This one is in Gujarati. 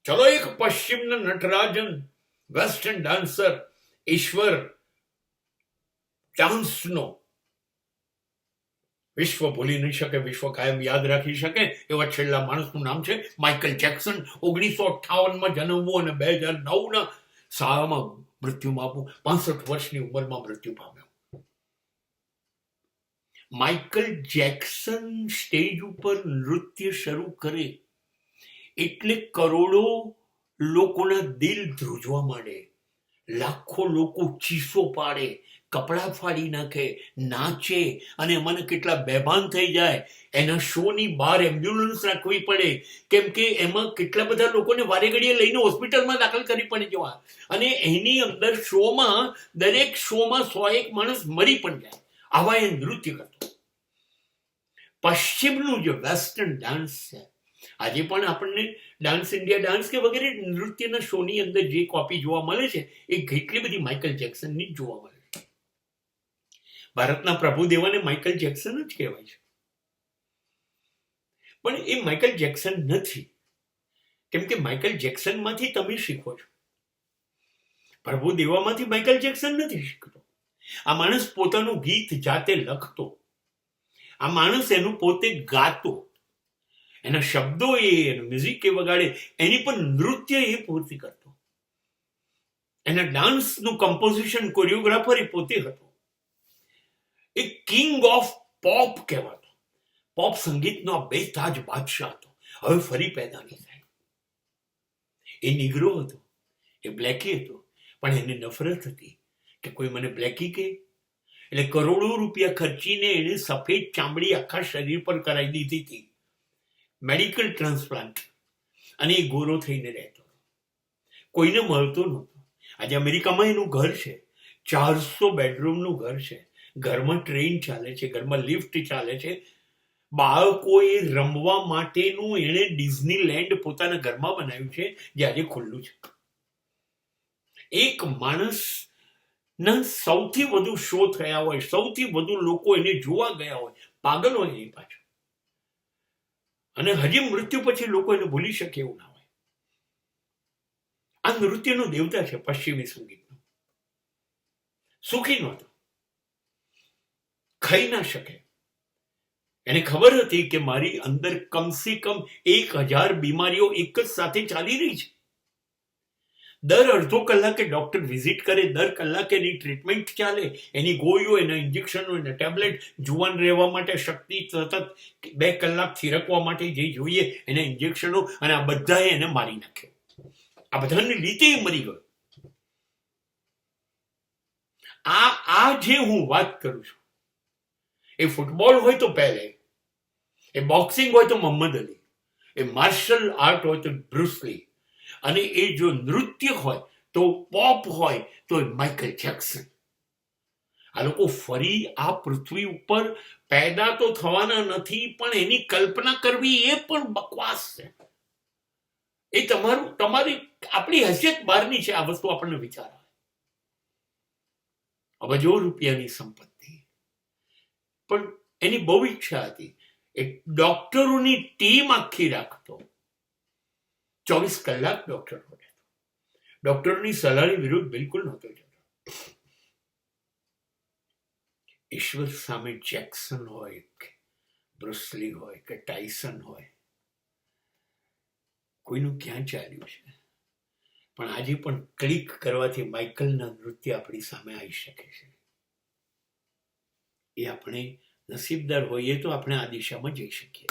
ચલો એક પશ્ચિમના નટરાજન વેસ્ટર્ન ડાન્સર ઈશ્વર ડાન્સનો વિશ્વ ભૂલી નહીં શકે, વિશ્વ કાયમ યાદ રાખી શકે એવા છેલ્લા માણસનું નામ છે માઇકલ જેક્સન. 1958માં જન્મવું અને 2009ના શાળામાં મૃત્યુ પામવું, 65 વર્ષની ઉંમરમાં મૃત્યુ પામ્યો. માઇકલ જેક્સન સ્ટેજ ઉપર નૃત્ય શરૂ કરે એટલે કરોડો લોકોના દિલ ધ્રુજવા માંડે, લાખો લોકો ચીસો પાડે, કપડાં ફાડી નાખે, નાચે, અને મને કેટલા બેભાન થઈ જાય. એના શોની બહાર એમ્બ્યુલન્સ રાખવી પડે, કેમ કે એમાં કેટલા બધા લોકોને વારે ઘડીએ લઈને હોસ્પિટલમાં દાખલ કરી પડી જવા, અને એની અંદર શોમાં દરેક શોમાં 101 માણસ મરી પણ જાય. આવા એ નૃત્ય કરતો. પશ્ચિમનું જે વેસ્ટર્ન ડાન્સ છે, આજે પણ આપણને ડાન્સ ઇન્ડિયા ડાન્સ કે વગેરે નૃત્યના શોની અંદર જે કોપી જોવા મળે છે એ કેટલી બધી માઇકલ જેક્સનની જ જોવા મળે છે. ભારતના પ્રભુદેવાને માઇકલ જેક્સન જ કહેવાય છે, પણ એ માઇકલ જેક્સન નથી, કેમ કે માઇકલ જેક્સનમાંથી તમે શીખો છો, પ્રભુદેવામાંથી માઇકલ જેક્સન નથી શીખતો. આ માણસ પોતાનું ગીત જાતે લખતો, આ માણસ એનું પોતે ગાતો, એના શબ્દો એનું મ્યુઝિક એ વગાડે, એની પણ નૃત્ય એ પોતે કરતો, એના ડાન્સનું કમ્પોઝિશન કોરિયોગ્રાફર એ પોતે હતો. એ કિંગ ઓફ પોપ કહેવાતો, પોપ સંગીતનો બેતાજ બાદશાહ હતો. હવે ફરી પેદા નહીં થાય. એ નિગ્રો હતો, એ બ્લેકી હતો, પણ એને નફરત હતી કે કોઈ મને બ્લેકી કહે. એટલે કરોડો રૂપિયા ખર્ચીને એને સફેદ ચામડી આખા શરીર પર કરાવી દીધી હતી, મેડિકલ ટ્રાન્સપ્લાન્ટ, અને એ ગોરો થઈને રહેતો, કોઈને મળતો નહોતો. આજે અમેરિકામાં એનું ઘર છે, 400 બેડરૂમનું ઘર છે, ઘરમાં ટ્રેન ચાલે છે, ઘરમાં લિફ્ટ ચાલે છે, બાળકોએ રમવા માટેનું એણે ડિઝનીલેન્ડ પોતાના ઘરમાં બનાવ્યું છે, જે આજે ખુલ્લું છે. એક માણસના સૌથી વધુ શો થયા હોય, સૌથી વધુ લોકો એને જોવા ગયા હોય, પાગલ હોય એ પાછળ, અને હજી મૃત્યુ પછી લોકો એને ભૂલી શકે એવું ના હોય. આ નૃત્યનો દેવતા છે પશ્ચિમી સંગીતનો. સુખી નહોતો, ખાઈ ના શકે. એને ખબર હતી કે મારી અંદર કમસે કમ 1000 બીમારીઓ એક જ સાથે ચાલી રહી છે. દર અડધો કલાકે ડોક્ટર વિઝિટ કરે, દર કલાકે એની ટ્રીટમેન્ટ ચાલે, એની ગોળીઓ, એના ઇન્જેક્શનો, એના ટેબ્લેટ, જુવાન રહેવા માટે શક્તિ, સતત 2 કલાક થીરકવા માટે જે જોઈએ એના ઇન્જેક્શનો, અને આ બધાએ એને મારી નાખ્યો. આ બધાને લીધે મરી ગયો. આ જે હું વાત કરું છું, એ ફૂટબોલ હોય તો પેલે, એ બોક્સિંગ હોય તો મોહમ્મદ અલી, એ માર્શલ આર્ટ હોય તો બ્રુસ લી, અને એ જો નૃત્ય હોય તો પોપ હોય તો માઇકલ જેક્સન. આ લોકો ફરી આ પૃથ્વી ઉપર પેદા તો થવાના નથી, પણ એની કલ્પના કરવી એ પણ બકવાસ છે. એ તમારી આપણી હૈસિયત બહારની છે. આ વસ્તુ આપણને વિચાર આવે. અબજો રૂપિયાની સંપત્તિ, પણ એની બહુ ઈચ્છા હતી. એ ડોક્ટરોની ટીમ આખી રાખતો, 24 કલાક ડોક્ટર રહેતો, ડોક્ટરની સલાહની વિરુદ્ધ બિલકુલ નહોતો જતો. ઈશ્વર સામે જેક્સન હોય કે બ્રુસ લી હોય કે ટાઇસન હોય, કોઈનું ક્યાં ચાલ્યું છે, પણ આજે પણ ક્લિક કરવાથી માઇકલના નૃત્ય આપણી સામે આવી શકે છે. એ આપણે નસીબદાર હોઈએ તો આપણે આ દિશામાં જઈ શકીએ.